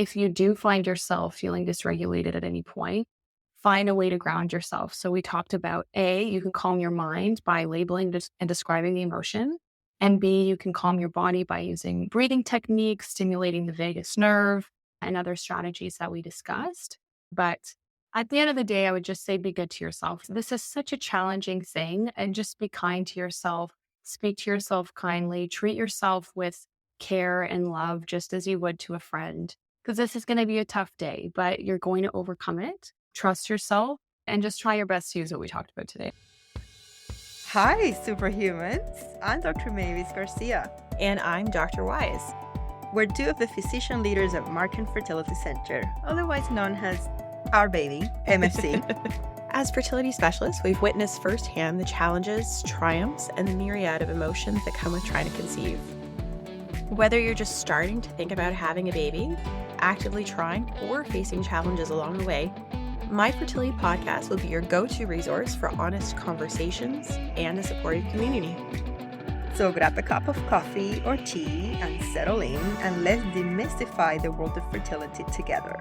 if you do find yourself feeling dysregulated at any point, find a way to ground yourself. So we talked about A, you can calm your mind by labeling and describing the emotion. And B, you can calm your body by using breathing techniques, stimulating the vagus nerve, and other strategies that we discussed. But at the end of the day, I would just say be good to yourself. This is such a challenging thing, and just be kind to yourself. Speak to yourself kindly. Treat yourself with care and love, just as you would to a friend. Because this is going to be a tough day, but you're going to overcome it. Trust yourself and just try your best to use what we talked about today. Hi, superhumans. I'm Dr. Mavis Garcia. And I'm Dr. Wise. We're two of the physician leaders at Markham Fertility Center, otherwise known as our baby, MFC. As fertility specialists, we've witnessed firsthand the challenges, triumphs, and the myriad of emotions that come with trying to conceive. Whether you're just starting to think about having a baby, actively trying, or facing challenges along the way, My Fertility Podcast will be your go-to resource for honest conversations and a supportive community. So grab a cup of coffee or tea and settle in, and let's demystify the world of fertility together.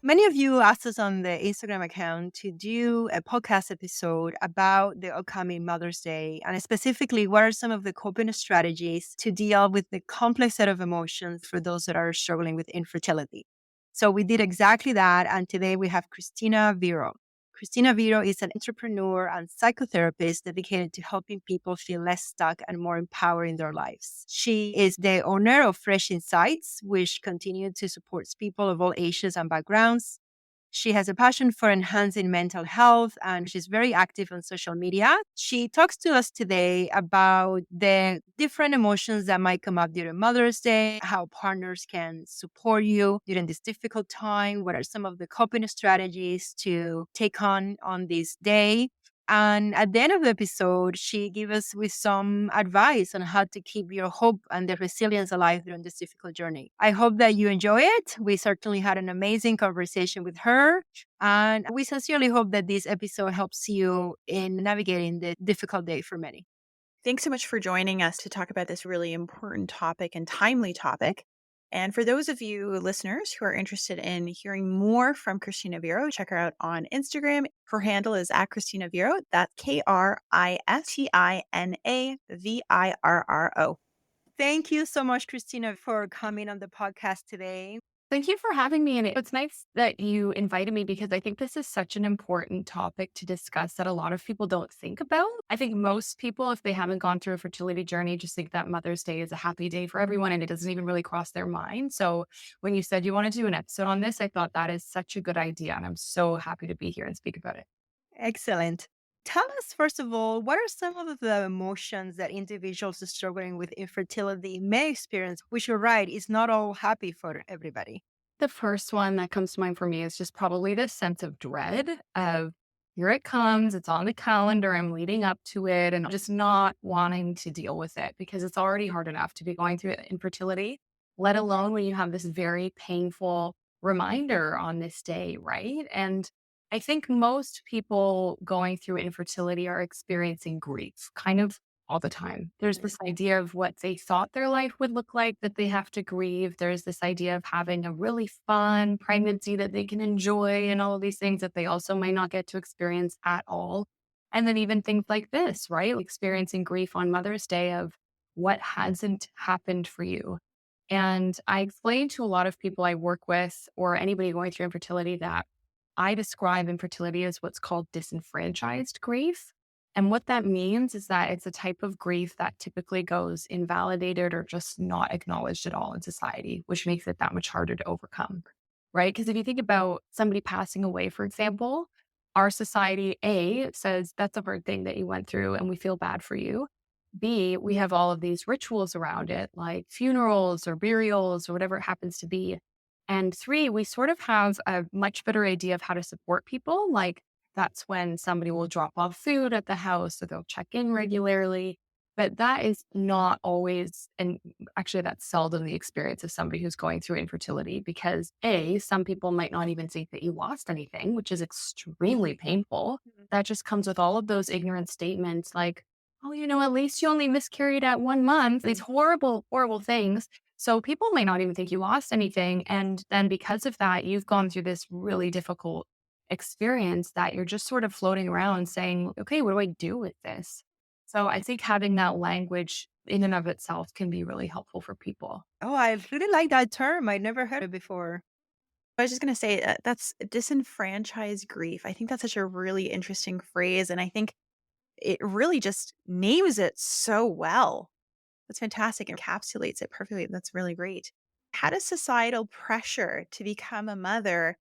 Many of you asked us on the Instagram account to do a podcast episode about the upcoming Mother's Day, and specifically, what are some of the coping strategies to deal with the complex set of emotions for those that are struggling with infertility. So we did exactly that, and today we have Kristina Virro. Kristina Virro is an entrepreneur and psychotherapist dedicated to helping people feel less stuck and more empowered in their lives. She is the owner of Fresh Insights, which continue to support people of all ages and backgrounds. She has a passion for enhancing mental health, and she's very active on social media. She talks to us today about the different emotions that might come up during Mother's Day, how partners can support you during this difficult time, what are some of the coping strategies to take on this day. And at the end of the episode, she gives us with some advice on how to keep your hope and the resilience alive during this difficult journey. I hope that you enjoy it. We certainly had an amazing conversation with her, and we sincerely hope that this episode helps you in navigating the difficult day for many. Thanks so much for joining us to talk about this really important topic and timely topic. And for those of you listeners who are interested in hearing more from Kristina Virro, check her out on Instagram. Her handle is @Kristina Virro. That's KRISTINA VIRRO. Thank you so much, Kristina, for coming on the podcast today. Thank you for having me. And it's nice that you invited me, because I think this is such an important topic to discuss that a lot of people don't think about. I think most people, if they haven't gone through a fertility journey, just think that Mother's Day is a happy day for everyone, and it doesn't even really cross their mind. So when you said you wanted to do an episode on this, I thought that is such a good idea. And I'm so happy to be here and speak about it. Excellent. Tell us, first of all, what are some of the emotions that individuals struggling with infertility may experience, which you're right, is not all happy for everybody? The first one that comes to mind for me is just probably this sense of dread of, here it comes, it's on the calendar, I'm leading up to it, and just not wanting to deal with it, because it's already hard enough to be going through infertility, let alone when you have this very painful reminder on this day, right? And I think most people going through infertility are experiencing grief kind of all the time. There's this idea of what they thought their life would look like that they have to grieve. There's this idea of having a really fun pregnancy that they can enjoy, and all of these things that they also might not get to experience at all. And then even things like this, right? Experiencing grief on Mother's Day of what hasn't happened for you. And I explain to a lot of people I work with, or anybody going through infertility, that I describe infertility as what's called disenfranchised grief. And what that means is that it's a type of grief that typically goes invalidated or just not acknowledged at all in society, which makes it that much harder to overcome, right? Because if you think about somebody passing away, for example, our society, A, says that's a hard thing that you went through and we feel bad for you. B, we have all of these rituals around it, like funerals or burials or whatever it happens to be. And 3, we sort of have a much better idea of how to support people. Like, that's when somebody will drop off food at the house, or they'll check in regularly. But that is not always, and actually that's seldom the experience of somebody who's going through infertility, because A, some people might not even think that you lost anything, which is extremely painful. That just comes with all of those ignorant statements like, oh, at least you only miscarried at 1 month, these horrible, horrible things. So people might not even think you lost anything. And then because of that, you've gone through this really difficult experience that you're just sort of floating around saying, okay, what do I do with this? So I think having that language in and of itself can be really helpful for people. Oh, I really like that term. I never heard it before. I was just going to say that's disenfranchised grief. I think that's such a really interesting phrase. And I think it really just names it so well. That's fantastic. Encapsulates it perfectly. That's really great. How does societal pressure to become a mother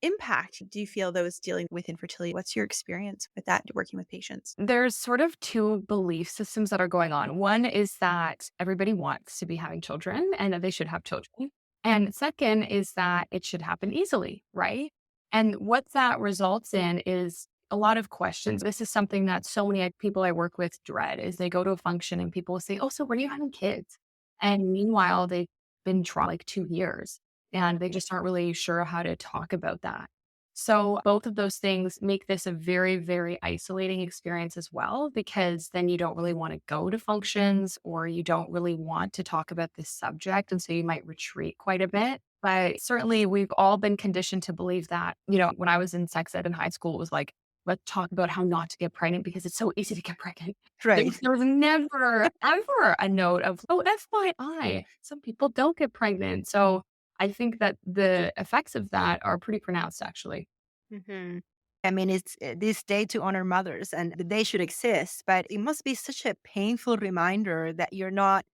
impact? Do you feel those dealing with infertility? What's your experience with that working with patients? There's sort of two belief systems that are going on. One is that everybody wants to be having children and that they should have children. And second is that it should happen easily, right? And what that results in is a lot of questions. This is something that so many people I work with dread is they go to a function and people will say, "Oh, so when are you having kids?" And meanwhile, they've been trying like 2 years and they just aren't really sure how to talk about that. So both of those things make this a very, very isolating experience as well, because then you don't really want to go to functions or you don't really want to talk about this subject. And so you might retreat quite a bit. But certainly we've all been conditioned to believe that, when I was in sex ed in high school, it was like, let's talk about how not to get pregnant because it's so easy to get pregnant. There Right. was, there was never, ever a note of, oh, FYI, some people don't get pregnant. So I think that the effects of that are pretty pronounced, actually. Hmm. I mean, it's this day to honor mothers, and the day should exist, but it must be such a painful reminder that you're not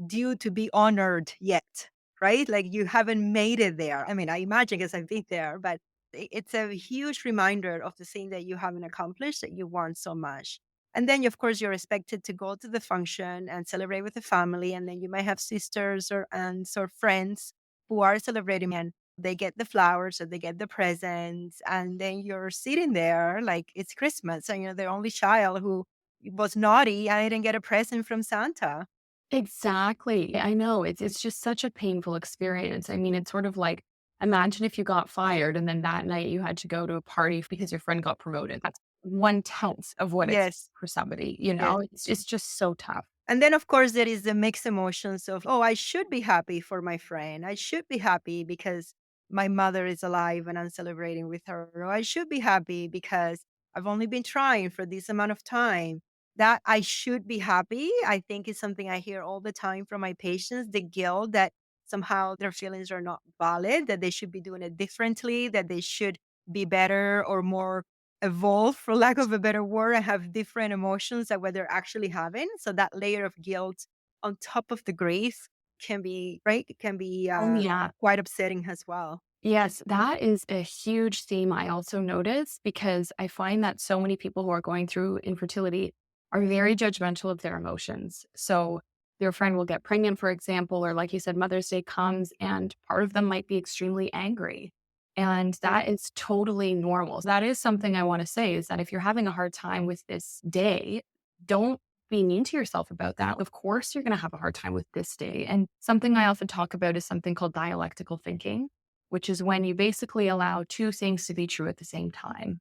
due to be honored yet, right? Like you haven't made it there. I mean, I imagine because I've been there, but it's a huge reminder of the thing that you haven't accomplished that you want so much. And then, of course, you're expected to go to the function and celebrate with the family. And then you might have sisters or aunts or friends who are celebrating and they get the flowers or they get the presents. And then you're sitting there like it's Christmas and you're the only child who was naughty and I didn't get a present from Santa. Exactly. I know. It's just such a painful experience. I mean, it's sort of like imagine if you got fired and then that night you had to go to a party because your friend got promoted. That's 1/10 of what it's Yes. for somebody, Yes. It's just so tough. And then, of course, there is the mixed emotions of, oh, I should be happy for my friend. I should be happy because my mother is alive and I'm celebrating with her. Or I should be happy because I've only been trying for this amount of time. That I should be happy, I think is something I hear all the time from my patients the guilt that somehow their feelings are not valid, that they should be doing it differently, that they should be better or more evolve, for lack of a better word, and have different emotions than what they're actually having. So that layer of guilt on top of the grief can be right. It can be Oh, yeah. quite upsetting as well. Yes, that is a huge theme I also notice because I find that so many people who are going through infertility are very judgmental of their emotions. So their friend will get pregnant, for example, or like you said, Mother's Day comes and part of them might be extremely angry. And that is totally normal. That is something I want to say is that if you're having a hard time with this day, don't be mean to yourself about that. Of course, you're going to have a hard time with this day. And something I often talk about is something called dialectical thinking, which is when you basically allow two things to be true at the same time.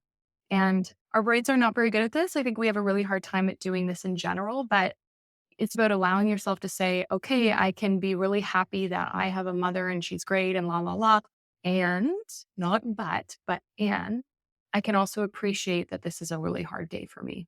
And our brains are not very good at this. I think we have a really hard time at doing this in general, but it's about allowing yourself to say, okay, I can be really happy that I have a mother and she's great and la, la, la. And not but and I can also appreciate that this is a really hard day for me.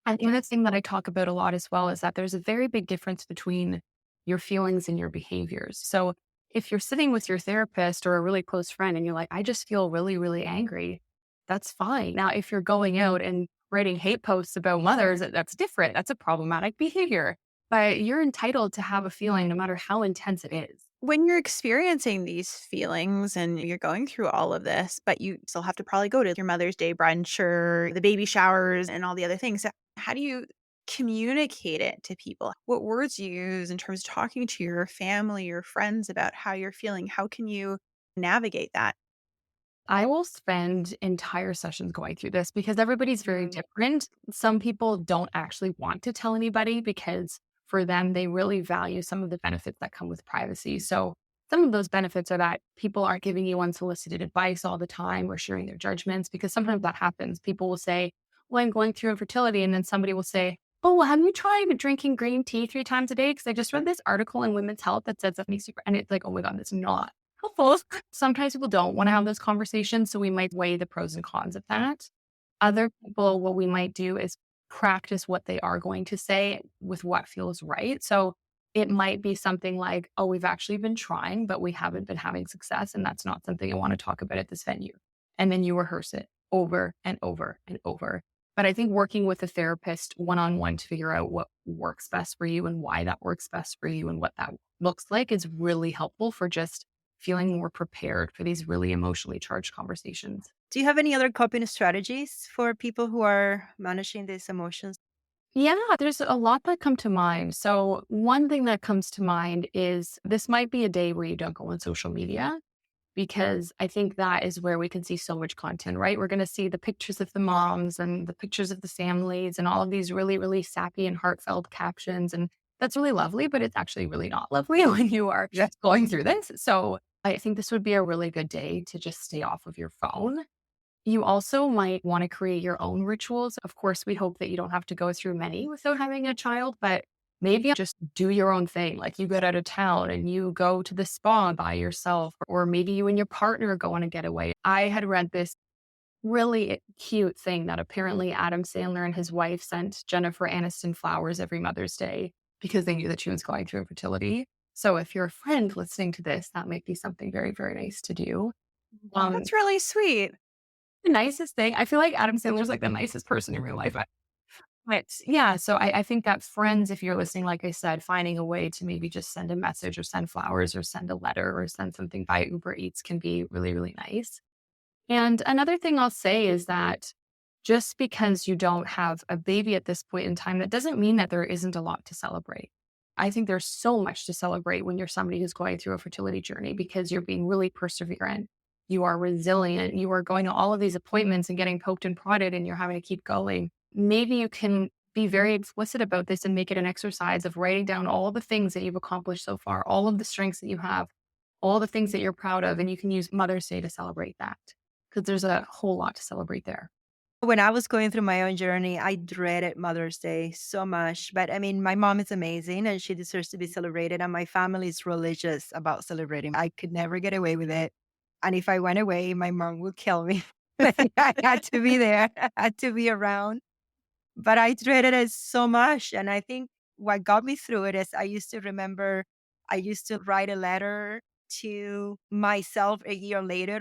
And the other thing that I talk about a lot as well is that there's a very big difference between your feelings and your behaviors. So if you're sitting with your therapist or a really close friend and you're like, I just feel really, really angry, that's fine. Now, if you're going out and writing hate posts about mothers, that's different. That's a problematic behavior. But you're entitled to have a feeling no matter how intense it is. When you're experiencing these feelings and you're going through all of this, but you still have to probably go to your Mother's Day brunch or the baby showers and all the other things, how do you communicate it to people? What words you use in terms of talking to your family or friends about how you're feeling? How can you navigate that? I will spend entire sessions going through this because everybody's very Mm. different. Some people don't actually want to tell anybody because for them, they really value some of the benefits that come with privacy. So, some of those benefits are that people aren't giving you unsolicited advice all the time or sharing their judgments because sometimes that happens. People will say, well, I'm going through infertility. And then somebody will say, oh, have you tried drinking green tea 3 times a day? Because I just read this article in Women's Health that says that makes you, and it's like, oh my God, that's not helpful. Sometimes people don't want to have those conversations. So we might weigh the pros and cons of that. Other people, what we might do is practice what they are going to say with what feels right. So it might be something like, oh, we've actually been trying, but we haven't been having success. And that's not something I want to talk about at this venue. And then you rehearse it over and over and over. But I think working with a therapist one-on-one to figure out what works best for you and why that works best for you and what that looks like is really helpful for just feeling more prepared for these really emotionally charged conversations. Do you have any other coping strategies for people who are managing these emotions? Yeah, there's a lot that come to mind. So one thing that comes to mind is this might be a day where you don't go on social media, because I think that is where we can see so much content, right? We're going to see the pictures of the moms and the pictures of the families and all of these really, really sappy and heartfelt captions. And that's really lovely, but it's actually really not lovely when you are just going through this. So I think this would be a really good day to just stay off of your phone. You also might want to create your own rituals. Of course, we hope that you don't have to go through many without having a child, but maybe just do your own thing. Like you get out of town and you go to the spa by yourself, or maybe you and your partner go on a getaway. I had read this really cute thing that apparently Adam Sandler and his wife sent Jennifer Aniston flowers every Mother's Day because they knew that she was going through infertility. So if you're a friend listening to this, that might be something very, very nice to do. Um, That's really sweet. the nicest thing, I feel like Adam Sandler's like the nicest person in real life. But yeah, so I think that friends, if you're listening, like I said, finding a way to maybe just send a message or send flowers or send a letter or send something by Uber Eats can be really, really nice. And another thing I'll say is that just because you don't have a baby at this point in time, that doesn't mean that there isn't a lot to celebrate. I think there's so much to celebrate when you're somebody who's going through a fertility journey because you're being really perseverant. You are resilient. You are going to all of these appointments and getting poked and prodded, and you're having to keep going. Maybe you can be very explicit about this and make it an exercise of writing down all the things that you've accomplished so far, all of the strengths that you have, all the things that you're proud of. And you can use Mother's Day to celebrate that because there's a whole lot to celebrate there. When I was going through my own journey, I dreaded Mother's Day so much. But I mean, my mom is amazing and she deserves to be celebrated. And my family is religious about celebrating. I could never get away with it. And if I went away, my mom would kill me. I had to be there, I had to be around. But I dreaded it so much. And I think what got me through it is I used to remember I used to write a letter to myself a year later,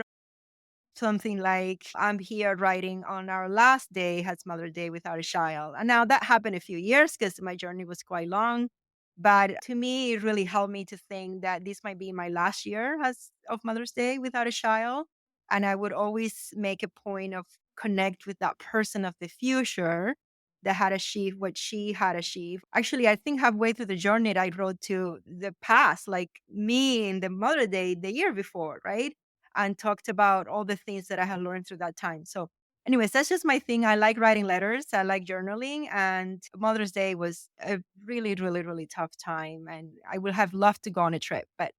something like, I'm here writing on our last day as Mother's Day without a child. And now that happened a few years because my journey was quite long. But to me, it really helped me to think that this might be my last year as of Mother's Day without a child. And I would always make a point of connect with that person of the future that had achieved what she had achieved. Actually, I think halfway through the journey, I wrote to the past, like me in the Mother Day the year before, right? And talked about all the things that I had learned through that time. So, anyways, that's just my thing. I like writing letters, I like journaling, and Mother's Day was a really, really, really tough time. And I would have loved to go on a trip, but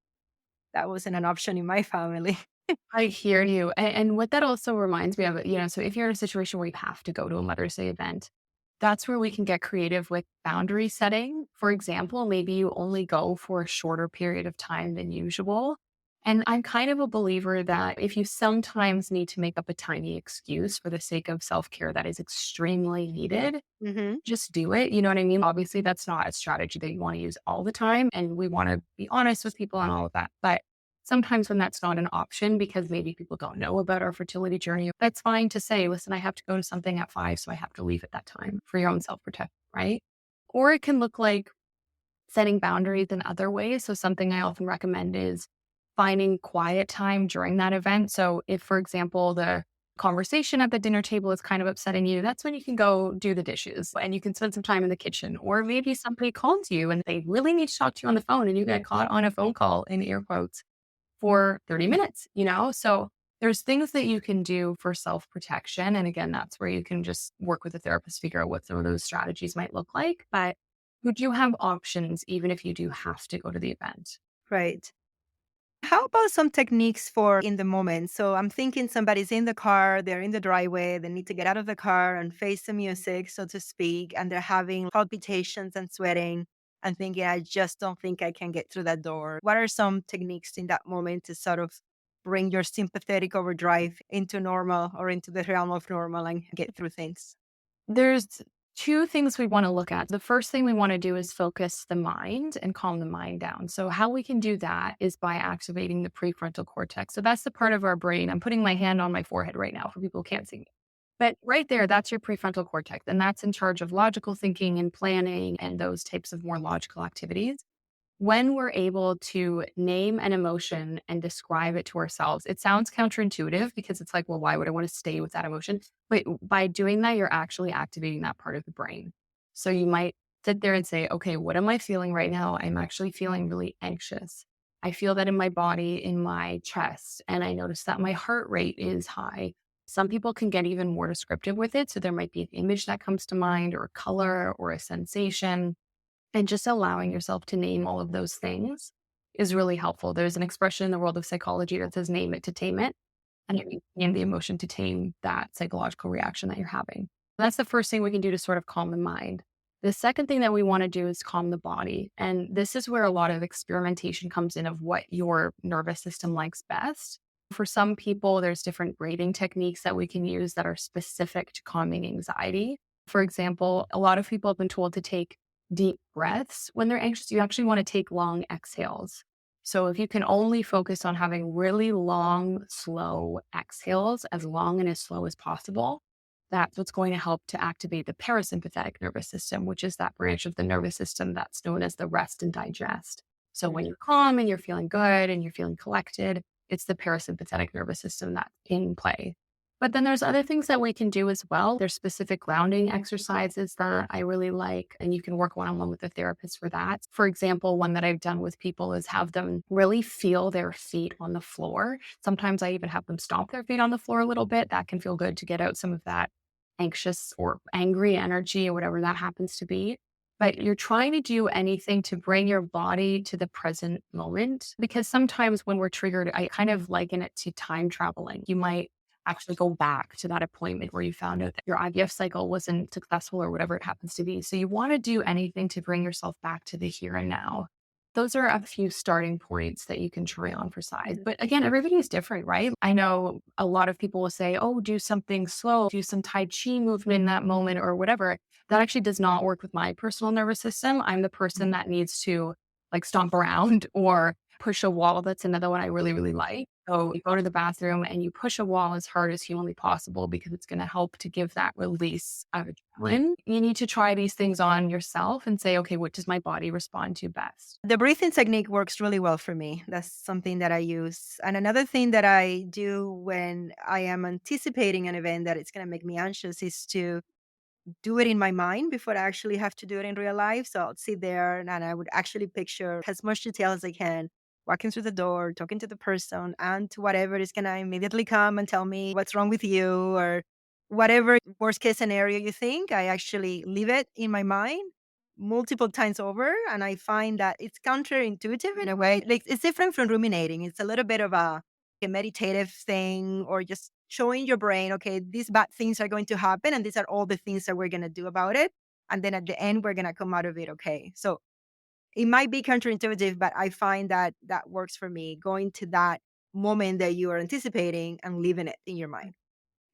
that wasn't an option in my family. I hear you. And what that also reminds me of, so if you're in a situation where you have to go to a Mother's Day event, that's where we can get creative with boundary setting. For example, maybe you only go for a shorter period of time than usual. And I'm kind of a believer that if you sometimes need to make up a tiny excuse for the sake of self care that is extremely needed, Hmm. just do it. You know what I mean? Obviously, that's not a strategy that you want to use all the time. And we want to be honest with people and all of that. But sometimes when that's not an option, because maybe people don't know about our fertility journey, that's fine to say, listen, I have to go to something at 5, so I have to leave at that time for your own self protection, right? Or it can look like setting boundaries in other ways. So something I often recommend is finding quiet time during that event. So if, for example, the conversation at the dinner table is kind of upsetting you, that's when you can go do the dishes and you can spend some time in the kitchen. Or maybe somebody calls you and they really need to talk to you on the phone and you get caught on a phone call in air quotes for 30 minutes. So there's things that you can do for self-protection. And again, that's where you can just work with a therapist, figure out what some of those strategies might look like. But you do have options, even if you do have to go to the event. Right. How about some techniques for in the moment? So I'm thinking somebody's in the car, they're in the driveway, they need to get out of the car and face the music, so to speak, and they're having palpitations and sweating and thinking, I just don't think I can get through that door. What are some techniques in that moment to sort of bring your sympathetic overdrive into normal or into the realm of normal and get through things? There's two things we want to look at. The first thing we want to do is focus the mind and calm the mind down. So, how we can do that is by activating the prefrontal cortex. So, that's the part of our brain. I'm putting my hand on my forehead right now for people who can't see me. But right there, that's your prefrontal cortex. And that's in charge of logical thinking and planning and those types of more logical activities. When we're able to name an emotion and describe it to ourselves, it sounds counterintuitive because it's like, well, why would I want to stay with that emotion? But by doing that, you're actually activating that part of the brain. So you might sit there and say, okay, what am I feeling right now? I'm actually feeling really anxious. I feel that in my body, in my chest, and I notice that my heart rate is high. Some people can get even more descriptive with it. So there might be an image that comes to mind, or a color, or a sensation, and just allowing yourself to name all of those things is really helpful. There's an expression in the world of psychology that says name it to tame it. And you name the emotion to tame that psychological reaction that you're having. That's the first thing we can do to sort of calm the mind. The second thing that we want to do is calm the body. And this is where a lot of experimentation comes in of what your nervous system likes best. For some people, there's different breathing techniques that we can use that are specific to calming anxiety. For example, a lot of people have been told to take deep breaths when they're anxious. You actually want to take long exhales. So if you can only focus on having really long, slow exhales, as long and as slow as possible, that's what's going to help to activate the parasympathetic nervous system, which is that branch of the nervous system that's known as the rest and digest. So when you're calm and you're feeling good and you're feeling collected, it's the parasympathetic nervous system that's in play. But then there's other things that we can do as well. There's specific grounding exercises that I really like, and you can work one-on-one with a therapist for that. For example, one that I've done with people is have them really feel their feet on the floor. Sometimes I even have them stomp their feet on the floor a little bit. That can feel good to get out some of that anxious or angry energy or whatever that happens to be. But you're trying to do anything to bring your body to the present moment, because sometimes when we're triggered, I kind of liken it to time traveling. You might actually go back to that appointment where you found out that your IVF cycle wasn't successful or whatever it happens to be. So you want to do anything to bring yourself back to the here and now. Those are a few starting points that you can try on for size. But again, everybody is different, right? I know a lot of people will say, oh, do something slow, do some Tai Chi movement in that moment or whatever. That actually does not work with my personal nervous system. I'm the person that needs to like stomp around or push a wall. That's another one I really, really like. So you go to the bathroom and you push a wall as hard as humanly possible because it's going to help to give that release of adrenaline. You need to try these things on yourself and say, okay, what does my body respond to best? The breathing technique works really well for me. That's something that I use. And another thing that I do when I am anticipating an event that it's going to make me anxious is to do it in my mind before I actually have to do it in real life. So I'll sit there and I would actually picture as much detail as I can, walking through the door, talking to the person, and to whatever is going to immediately come and tell me what's wrong with you or whatever worst case scenario you think. I actually leave it in my mind multiple times over. And I find that it's counterintuitive in a way. Like it's different from ruminating. It's a little bit of a meditative thing or just showing your brain, okay, these bad things are going to happen and these are all the things that we're going to do about it. And then at the end, we're going to come out of it okay. So it might be counterintuitive, but I find that that works for me, going to that moment that you are anticipating and leaving it in your mind.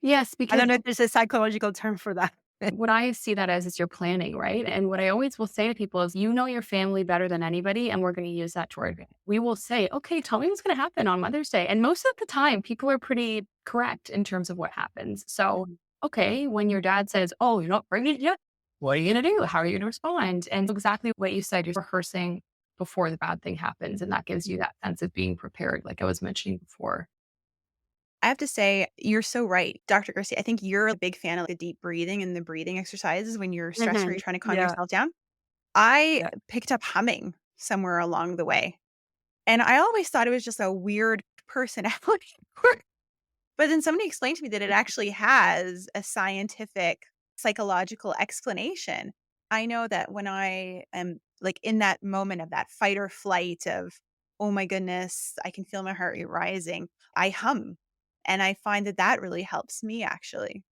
Yes, I because don't know if there's a psychological term for that. what I see that as is you're planning, right? And what I always will say to people is, you know your family better than anybody, and we're going to use that to our advantage. We will say, okay, tell me what's going to happen on Mother's Day. And most of the time, people are pretty correct in terms of what happens. So, okay, when your dad says, oh, you're not pregnant yet, what are you going to do? How are you going to respond? And exactly what you said, you're rehearsing before the bad thing happens. And that gives you that sense of being prepared, like I was mentioning before. I have to say, you're so right, Dr. Christie. I think you're a big fan of the deep breathing and the breathing exercises when you're stressed or you're trying to calm Yeah. yourself down. I Yeah. picked up humming somewhere along the way. And I always thought it was just a weird personality quirk. But then somebody explained to me that it actually has a scientific, psychological explanation. I know that when I am like in that moment of that fight or flight of, oh my goodness, I can feel my heart rate rising, I hum. And I find that that really helps me actually.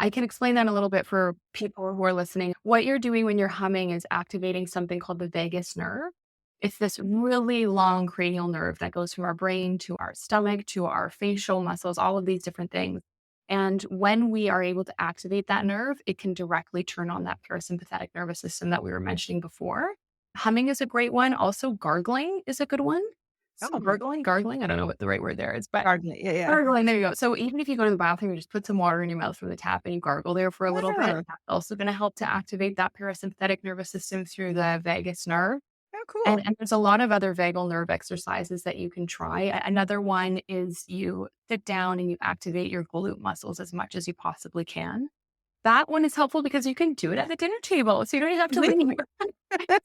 I can explain that a little bit for people who are listening. What you're doing when you're humming is activating something called the vagus nerve. It's this really long cranial nerve that goes from our brain to our stomach to our facial muscles, all of these different things. And when we are able to activate that nerve, it can directly turn on that parasympathetic nervous system that we were mentioning before. Humming is a great one. Also, gargling is a good one. So Oh, gargling, I don't know what the right word there is, but gardening. Yeah, yeah. gargling, there you go. So even if you go to the bathroom, you just put some water in your mouth from the tap and you gargle there for a little bit. Ah, That's also going to help to activate that parasympathetic nervous system through the vagus nerve. oh, And, cool. and there's a lot of other vagal nerve exercises that you can try. Another one is you sit down and you activate your glute muscles as much as you possibly can. That one is helpful because you can do it at the dinner table, so you don't even have to leave.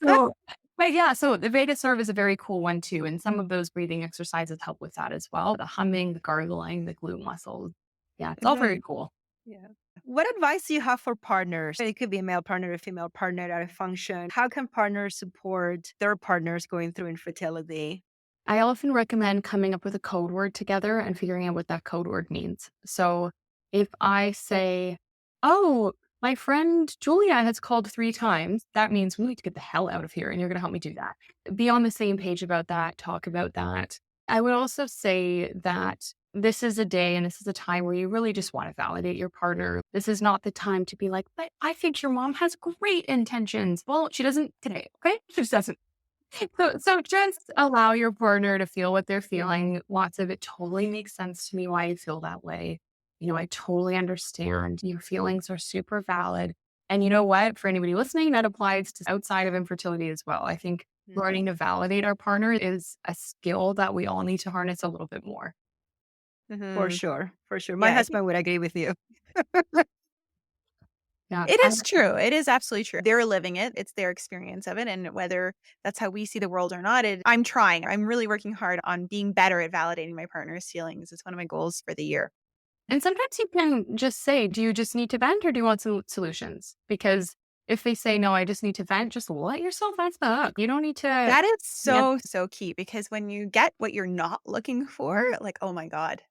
So, but yeah, so the vagus nerve is a very cool one too, and some of those breathing exercises help with that as well. The humming, the gargling, the glute muscles. Yeah, it's all very Mhm. cool. Yeah. What advice do you have for partners? It could be a male partner, a female partner at a function. How can partners support their partners going through infertility? I often recommend coming up with a code word together and figuring out what that code word means. So if I say, "Oh, my friend Julia has called 3 times," that means we need to get the hell out of here, and you're going to help me do that. Be on the same page about that, talk about that. I would also say that this is a day and this is a time where you really just want to validate your partner. This is not the time to be like, "But I think your mom has great intentions." Well, she doesn't today, okay? She just doesn't. So just allow your partner to feel what they're feeling. Lots of it totally makes sense to me why you feel that way. I totally understand. Your feelings are super valid. And you know what? For anybody listening, that applies to outside of infertility as well. I think Mhm. learning to validate our partner is a skill that we all need to harness a little bit more. For Mhm. sure. For sure. My Yeah, husband would agree with you. Yeah. it is true. It is absolutely true. They're living it. It's their experience of it. And whether that's how we see the world or not, I'm trying. I'm really working hard on being better at validating my partner's feelings. It's one of my goals for the year. And sometimes you can just say, "Do you just need to vent or do you want some solutions?" Because if they say, "No, I just need to vent," just let yourself vent the hook. You don't need to. That is Yeah. so, so key because when you get what you're not looking for, like, oh my God,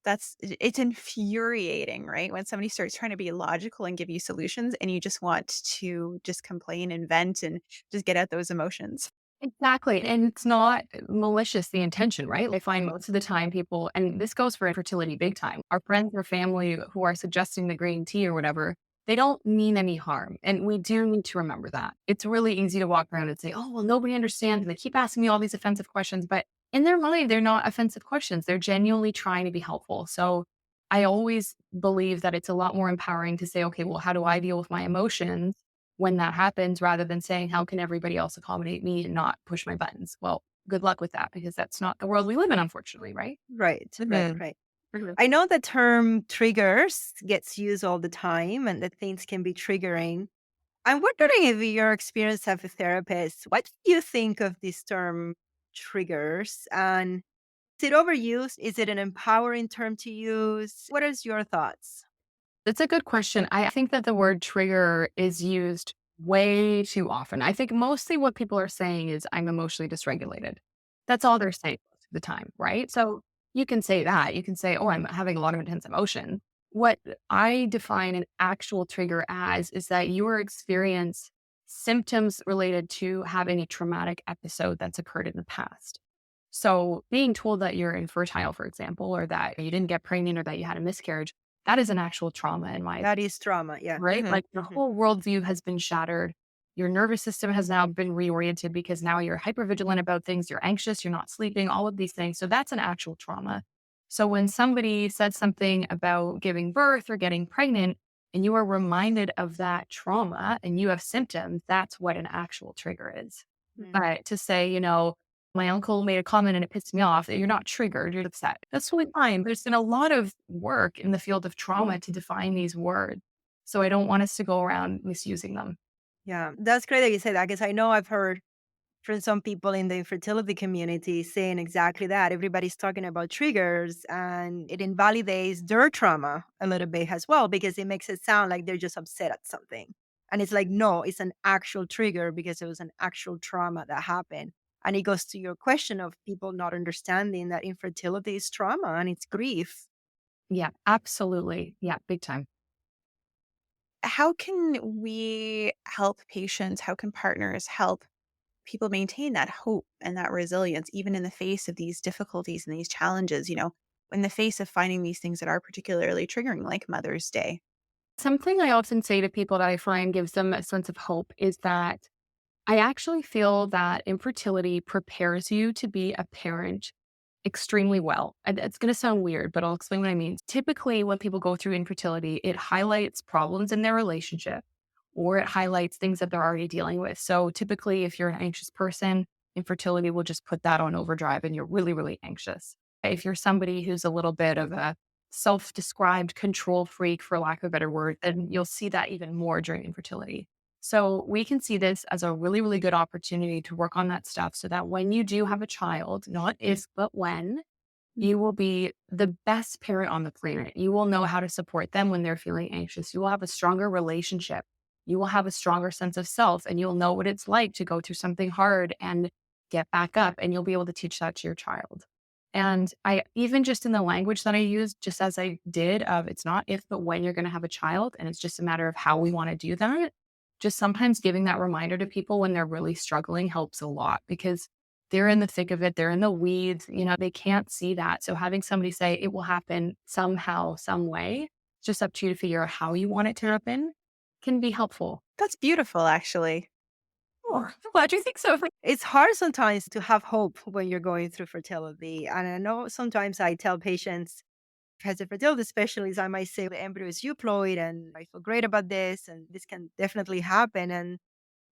it's infuriating, right? When somebody starts trying to be logical and give you solutions and you just want to just complain and vent and just get out those emotions. Exactly. And it's not malicious, the intention, right? I find most of the time people, and this goes for infertility big time, our friends or family who are suggesting the green tea or whatever, they don't mean any harm. And we do need to remember that. It's really easy to walk around and say, "Oh, well, nobody understands. And they keep asking me all these offensive questions." But in their mind, they're not offensive questions. They're genuinely trying to be helpful. So I always believe that it's a lot more empowering to say, "Okay, well, how do I deal with my emotions when that happens," rather than saying, "How can everybody else accommodate me and not push my buttons?" Well, good luck with that because that's not the world we live in, unfortunately, right? Right, right, Mhm. right. Mhm. I know the term triggers gets used all the time and that things can be triggering. I'm wondering if in your experience as a therapist, what do you think of this term triggers? And is it overused? Is it an empowering term to use? What is your thoughts? That's a good question. I think that the word trigger is used way too often. I think mostly what people are saying is, "I'm emotionally dysregulated." That's all they're saying most of the time, right? So you can say that. You can say, "Oh, I'm having a lot of intense emotion." What I define an actual trigger as is that you experience symptoms related to having a traumatic episode that's occurred in the past. So being told that you're infertile, for example, or that you didn't get pregnant or that you had a miscarriage, that is an actual trauma in my That is trauma. Yeah. right? Hmm. Like your Hmm. whole worldview has been shattered. Your nervous system has now been reoriented because now you're hypervigilant about things. You're anxious. You're not sleeping, all of these things. So that's an actual trauma. So when somebody said something about giving birth or getting pregnant and you are reminded of that trauma and you have symptoms, that's what an actual trigger is. But to say, my uncle made a comment and it pissed me off, you're not triggered, you're upset. That's totally fine. There's been a lot of work in the field of trauma to define these words. So I don't want us to go around misusing them. Yeah. That's great that you say that because I know I've heard from some people in the infertility community saying exactly that. Everybody's talking about triggers and it invalidates their trauma a little bit as well because it makes it sound like they're just upset at something. And it's like, no, it's an actual trigger because it was an actual trauma that happened. And it goes to your question of people not understanding that infertility is trauma and it's grief. Yeah, absolutely. Yeah, big time. How can we help patients? How can partners help people maintain that hope and that resilience, even in the face of these difficulties and these challenges, in the face of finding these things that are particularly triggering, like Mother's Day? Something I often say to people that I find gives them a sense of hope is that I actually feel that infertility prepares you to be a parent extremely well. And it's going to sound weird, but I'll explain what I mean. Typically, when people go through infertility, it highlights problems in their relationship or it highlights things that they're already dealing with. So typically, if you're an anxious person, infertility will just put that on overdrive and you're really, really anxious. If you're somebody who's a little bit of a self described control freak, for lack of a better word, then you'll see that even more during infertility. So we can see this as a really, really good opportunity to work on that stuff so that when you do have a child, not if, but when, you will be the best parent on the planet. You will know how to support them when they're feeling anxious. You will have a stronger relationship. You will have a stronger sense of self and you'll know what it's like to go through something hard and get back up. And you'll be able to teach that to your child. And I, even just in the language that I use, just as I did of it's not if, but when you're going to have a child. And it's just a matter of how we want to do that. Just sometimes giving that reminder to people when they're really struggling helps a lot because they're in the thick of it. They're in the weeds, they can't see that. So having somebody say it will happen somehow, some way, it's just up to you to figure out how you want it to happen can be helpful. That's beautiful, actually. Oh, I'm glad you think so. It's hard sometimes to have hope when you're going through fertility. And I know sometimes I tell patients, as a fertility specialist, I might say the embryo is euploid and I feel great about this and this can definitely happen. And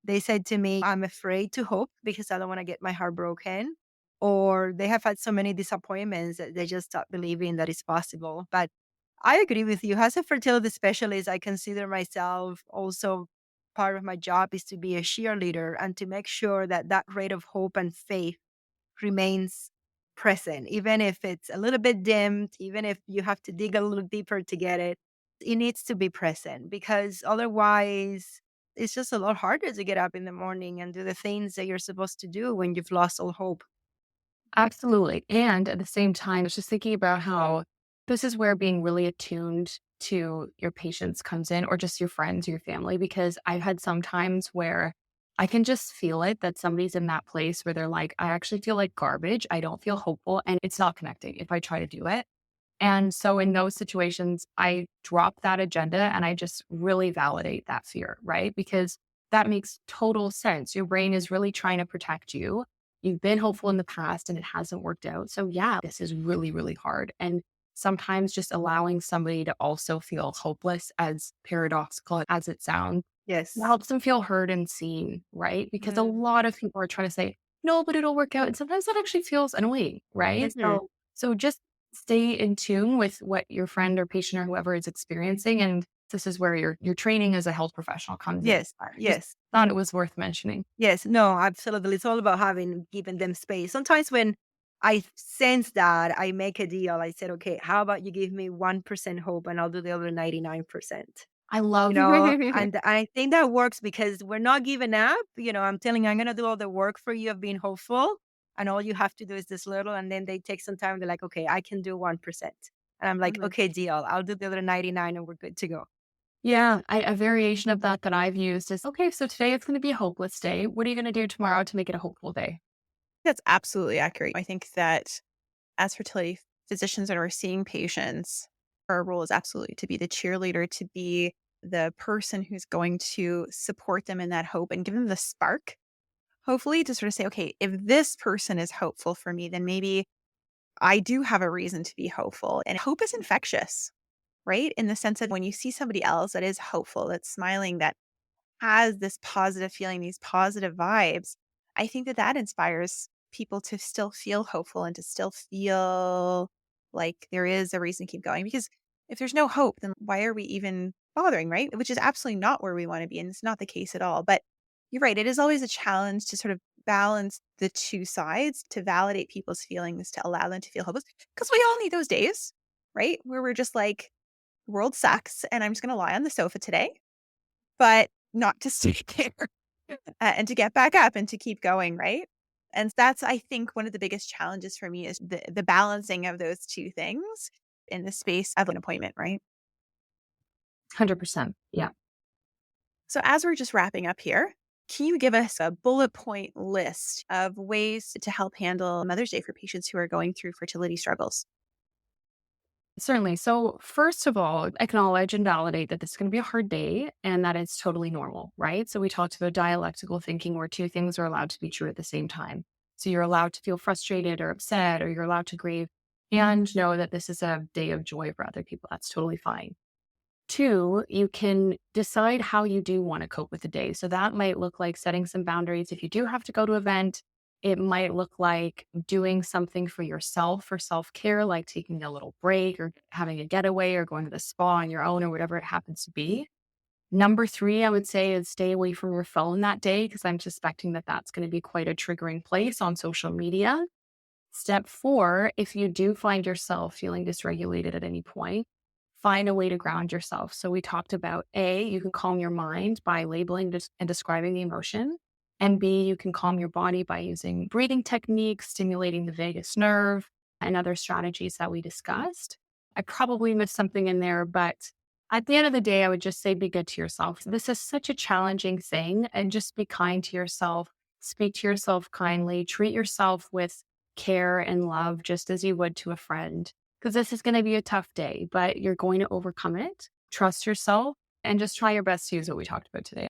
they said to me, I'm afraid to hope because I don't want to get my heart broken. Or they have had so many disappointments that they just stop believing that it's possible. But I agree with you. As a fertility specialist, I consider myself also part of my job is to be a cheerleader and to make sure that that rate of hope and faith remains present, even if it's a little bit dimmed, even if you have to dig a little deeper to get it. It needs to be present because otherwise, it's just a lot harder to get up in the morning and do the things that you're supposed to do when you've lost all hope. Absolutely. And at the same time, I was just thinking about how this is where being really attuned to your patients comes in, or just your friends or your family, because I've had some times where I can just feel it that somebody's in that place where they're like, I actually feel like garbage. I don't feel hopeful. And it's not connecting if I try to do it. And so in those situations, I drop that agenda and I just really validate that fear, right? Because that makes total sense. Your brain is really trying to protect you. You've been hopeful in the past and it hasn't worked out. So yeah, this is really, really hard. And sometimes just allowing somebody to also feel hopeless, as paradoxical as it sounds, Yes. helps them feel heard and seen, right? Because a Mm. lot of people are trying to say, no, but it'll work out. And sometimes that actually feels annoying, right? Mhm. So just stay in tune with what your friend or patient or whoever is experiencing. And this is where your training as a health professional comes in. Yes. I just Yes. thought it was worth mentioning. Yes, no, absolutely. It's all about having given them space. Sometimes when I sense that, I make a deal. I said, okay, how about you give me 1% hope and I'll do the other 99%. I love And I think that works because we're not giving up. I'm telling you, I'm gonna do all the work for you of being hopeful. And all you have to do is this little, and then they take some time. They're like, okay, I can do 1%. And I'm like, Mhm. okay, deal. I'll do the other 99 and we're good to go. Yeah, a variation of that I've used is, okay, so today it's going to be a hopeless day. What are you going to do tomorrow to make it a hopeful day? That's absolutely accurate. I think that as fertility physicians and we're seeing patients, our role is absolutely to be the cheerleader, to be the person who's going to support them in that hope and give them the spark, hopefully, to sort of say, okay, if this person is hopeful for me, then maybe I do have a reason to be hopeful. And hope is infectious, right? In the sense that when you see somebody else that is hopeful, that's smiling, that has this positive feeling, these positive vibes, I think that that inspires people to still feel hopeful and to still feel like there is a reason to keep going. Because if there's no hope, then why are we even bothering, right? Which is absolutely not where we want to be. And it's not the case at all. But you're right. It is always a challenge to sort of balance the two sides, to validate people's feelings, to allow them to feel hopeless. Because we all need those days, right? Where we're just like, the world sucks and I'm just going to lie on the sofa today, but not to stay there and to get back up and to keep going, right? And that's, I think, one of the biggest challenges for me is the balancing of those two things in the space of an appointment, right? 100%. Yeah. So as we're just wrapping up here, can you give us a bullet point list of ways to help handle Mother's Day for patients who are going through fertility struggles? Certainly. So, first of all, acknowledge and validate that this is going to be a hard day and that it's totally normal, right? So, we talked about dialectical thinking where two things are allowed to be true at the same time. So, you're allowed to feel frustrated or upset, or you're allowed to grieve and know that this is a day of joy for other people. That's totally fine. Two, you can decide how you do want to cope with the day. So that might look like setting some boundaries. If you do have to go to an event, it might look like doing something for yourself for self-care, like taking a little break or having a getaway or going to the spa on your own or whatever it happens to be. Number three, I would say is stay away from your phone that day because I'm suspecting that that's going to be quite a triggering place on social media. Step four, if you do find yourself feeling dysregulated at any point, find a way to ground yourself. So we talked about A, you can calm your mind by labeling and describing the emotion. And B, you can calm your body by using breathing techniques, stimulating the vagus nerve, and other strategies that we discussed. I probably missed something in there, but at the end of the day, I would just say be good to yourself. This is such a challenging thing, and just be kind to yourself. Speak to yourself kindly. Treat yourself with care and love, just as you would to a friend. Because this is going to be a tough day, but you're going to overcome it. Trust yourself and just try your best to use what we talked about today.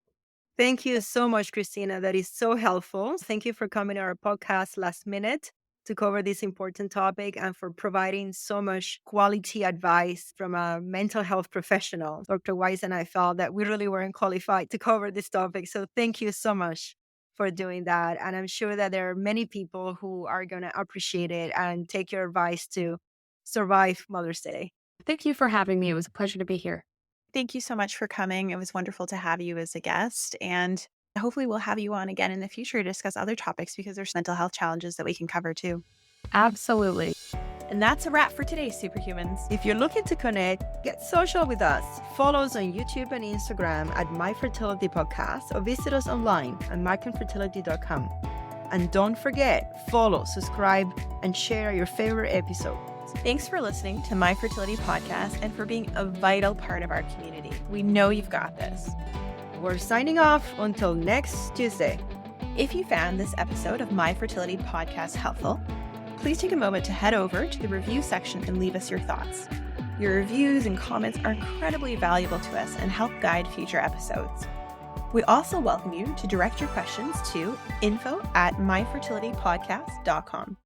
Thank you so much, Kristina. That is so helpful. Thank you for coming to our podcast last minute to cover this important topic and for providing so much quality advice from a mental health professional. Dr. Weiss and I felt that we really weren't qualified to cover this topic. So thank you so much for doing that. And I'm sure that there are many people who are going to appreciate it and take your advice to survive Mother's Day. Thank you for having me. It was a pleasure to be here. Thank you so much for coming. It was wonderful to have you as a guest. And hopefully we'll have you on again in the future to discuss other topics because there's mental health challenges that we can cover too. Absolutely. And that's a wrap for today, Superhumans. If you're looking to connect, get social with us. Follow us on YouTube and Instagram at My Fertility Podcast or visit us online at markandfertility.com. And don't forget, follow, subscribe, and share your favorite episode. Thanks for listening to My Fertility Podcast and for being a vital part of our community. We know you've got this. We're signing off until next Tuesday. If you found this episode of My Fertility Podcast helpful, please take a moment to head over to the review section and leave us your thoughts. Your reviews and comments are incredibly valuable to us and help guide future episodes. We also welcome you to direct your questions to info@myfertilitypodcast.com.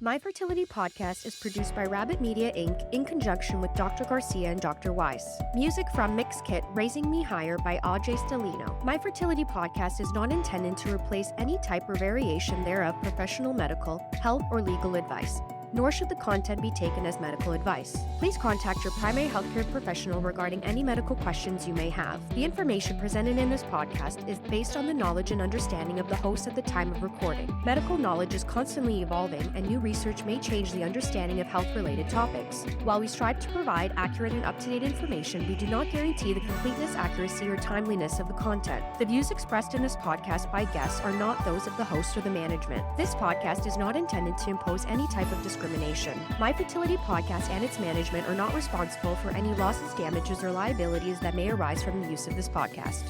My Fertility Podcast is produced by Rabbit Media Inc. in conjunction with Dr. Garcia and Dr. Weiss. Music from Mix Kit Raising Me Higher by Ajay Stelino. My Fertility Podcast is not intended to replace any type or variation thereof professional medical, health, or legal advice, nor should the content be taken as medical advice. Please contact your primary healthcare professional regarding any medical questions you may have. The information presented in this podcast is based on the knowledge and understanding of the host at the time of recording. Medical knowledge is constantly evolving, and new research may change the understanding of health-related topics. While we strive to provide accurate and up-to-date information, we do not guarantee the completeness, accuracy, or timeliness of the content. The views expressed in this podcast by guests are not those of the host or the management. This podcast is not intended to impose any type of discrimination. My Fertility Podcast and its management are not responsible for any losses, damages, or liabilities that may arise from the use of this podcast.